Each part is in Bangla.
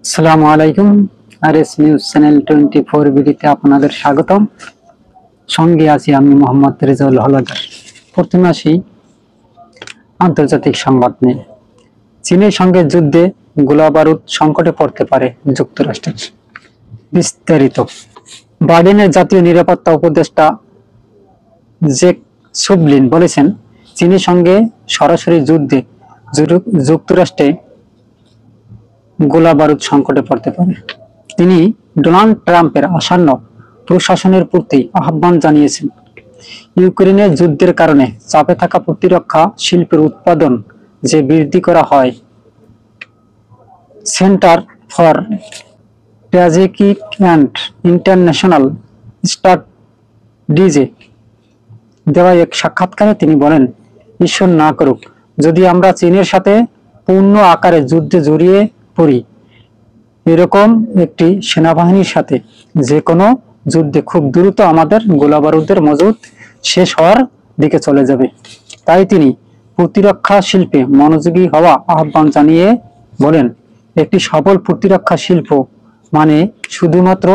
আসসালামু আলাইকুম। আরএস নিউজ চ্যানেল 24 বিডিতে আপনাদের স্বাগতম। সঙ্গে আছি আমি মোহাম্মদ রেজাউল হলাদার। প্রথমে আসি আন্তর্জাতিক সংবাদ নিয়ে। চীনের সঙ্গে যুদ্ধে গোলাবারুদ সংকটে পড়তে পারে যুক্তরাষ্ট্রের। বিস্তারিত। বাইডেনের জাতীয় নিরাপত্তা উপদেষ্টা জেক সুভলিন বলেছেন, চীনের সঙ্গে সরাসরি যুদ্ধে যুক্তরাষ্ট্রে গোলাবারুদ সংকটে পড়তে পারে। তিনি ডোনাল্ড ট্রাম্পের আসন্ন প্রশাসনের প্রতি আহ্বান জানিয়েছেন। ইউক্রেনের যুদ্ধের কারণে চাপে থাকা প্রতিরক্ষা শিল্পের উৎপাদন যে বৃদ্ধি করা হয়, centre for strategic and international স্টাডিজে দেওয়া এক সাক্ষাৎকারে তিনি বলেন, ঈশ্বর না করুক যদি আমরা চীনের সাথে পূর্ণ আকারে যুদ্ধে জড়িয়ে পড়ি। এরকম একটি সেনাবাহিনীর সাথে যে কোনো যুদ্ধে খুব দ্রুত আমাদের গোলাবারুদের মজুদ শেষ হওয়ার দিকে চলে যাবে। তাই তিনি প্রতিরক্ষা শিল্পে মনোযোগী হওয়া আহ্বান জানিয়ে বলেন, একটি সফল প্রতিরক্ষা শিল্প মানে শুধুমাত্র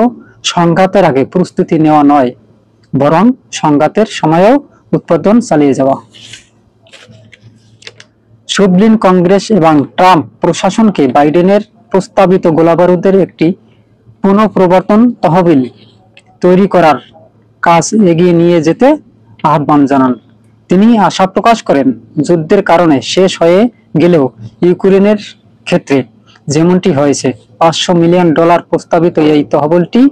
সংঘাতের আগে প্রস্তুতি নেওয়া নয়, বরং সংঘাতের সময়েও উৎপাদন চালিয়ে যাওয়া। সুভলিন কংগ্রেস এবং ট্রাম্প প্রশাসনকে বাইডেনের প্রস্তাবিত গোলাবারুদের একটি পুনঃপ্রবর্তন তহবিল তৈরি করার কাজ এগিয়ে নিয়ে যেতে আহ্বান জানান। তিনি আশা প্রকাশ করেন, যুদ্ধের কারণে শেষ হয়ে গেলেও ইউক্রেনের ক্ষেত্রে যেমনটি হয়েছে, $500 মিলিয়ন প্রস্তাবিত এই তহবিলটি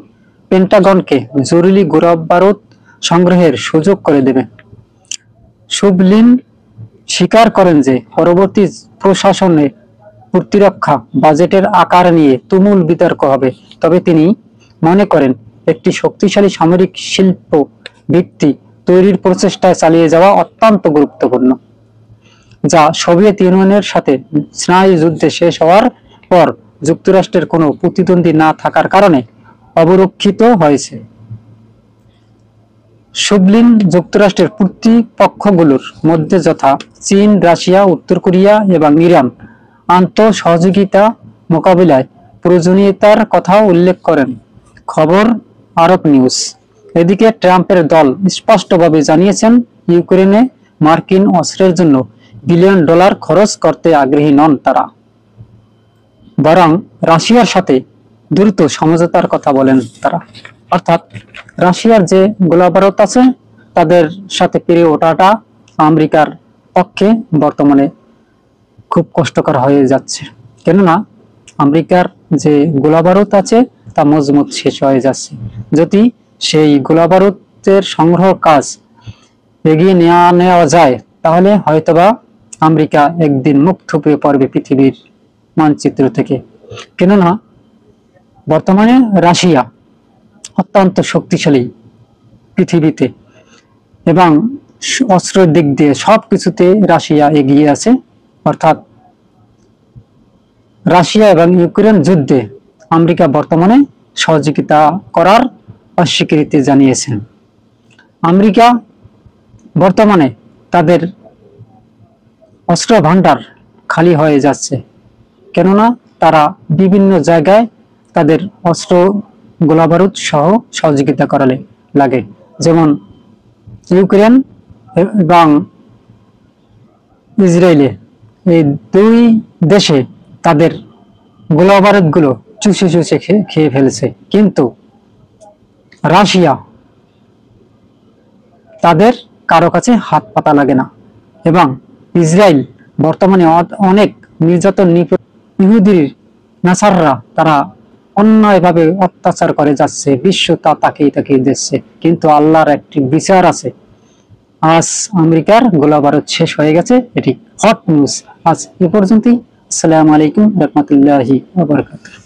পেন্টাগনকে জরুরি গোলাবারুদ সংগ্রহের সুযোগ করে দেবে। সুভলিন স্বীকার করেন যে পরবর্তী প্রশাসনে প্রতিরক্ষা বাজেটের আকার নিয়ে তুমুল বিতর্ক হবে, তবে তিনি মনে করেন একটি শক্তিশালী সামরিক শিল্প ভিত্তি তৈরির প্রচেষ্টা চালিয়ে যাওয়া অত্যন্ত গুরুত্বপূর্ণ, যা সোভিয়েত ইউনিয়নের সাথে স্নায়ু যুদ্ধে শেষ হওয়ার পর যুক্তরাষ্ট্রের কোনো প্রতিদ্বন্দ্বী না থাকার কারণে অবরক্ষিত হয়েছে। সুভলিন যুক্তরাষ্ট্রের প্রতিপক্ষগুলোর মধ্যে যথা চীন, রাশিয়া, উত্তর কোরিয়া এবং ইরান আন্তঃসহযোগিতা মোকাবিলায় প্রয়োজনীয়তার কথাও উল্লেখ করেন। খবর আরব নিউজ। এদিকে ট্রাম্পের দল স্পষ্টভাবে জানিয়েছেন, ইউক্রেনে মার্কিন অস্ত্রের জন্য $1 বিলিয়ন খরচ করতে আগ্রহী নন তারা, বরং রাশিয়ার সাথে দ্রুত সমঝোতার কথা বলেন তারা। অর্থাৎ রাশিয়ার যে গোলাবারুদ আছে তাদের সাথে পেরে ওঠাটা আমেরিকার পক্ষে বর্তমানে খুব কষ্টকর হয়ে যাচ্ছে, কেননা আমেরিকার যে গোলাবারুদ আছে তা মজবুত শেষ হয়ে যাচ্ছে। যদি সেই গোলাবারুদের সংগ্রহ কাজ এগিয়ে নেওয়া যায়, তাহলে হয়তোবা আমেরিকা একদিন মুখ থুপড়ে পড়বে পৃথিবীর মানচিত্র থেকে, কেননা বর্তমানে রাশিয়া অত্যন্ত শক্তিশালী পৃথিবীতে এবং অস্ত্রের দিক দিয়ে সবকিছুতে রাশিয়া এগিয়ে আছে। অর্থাৎ রাশিয়া এবং ইউক্রেন যুদ্ধে আমেরিকা বর্তমানে সহযোগিতা করার অস্বীকৃতি জানিয়েছেন। আমেরিকা বর্তমানে তাদের অস্ত্র ভান্ডার খালি হয়ে যাচ্ছে, কেননা তারা বিভিন্ন জায়গায় তাদের অস্ত্র গোলাবারুদ সহ সহযোগিতা করালে লাগে। যেমন ইউক্রেন এবং ইসরায়েলে, এই দুই দেশে তাদের গোলাবারুদ গুলো চুষে চুষে খেয়ে ফেলছে, কিন্তু রাশিয়া তাদের কারো কাছে হাত পাতা লাগে না। এবং ইসরায়েল বর্তমানে অনেক নির্যাতন ইহুদির নাসাররা তারা অন্যায়ভাবে অত্যাচার করে যাচ্ছে, বিশ্ব তা তাকিয়ে তাকিয়ে দিচ্ছে, কিন্তু আল্লাহর একটি বিচার আছে। আজ আমেরিকার গোলাবারুদ শেষ হয়ে গেছে, এটি হট নিউজ। আজ এ পর্যন্তই। আসসালামু আলাইকুম রহমতুল্লাহি ওয়া বারাকাতুহু।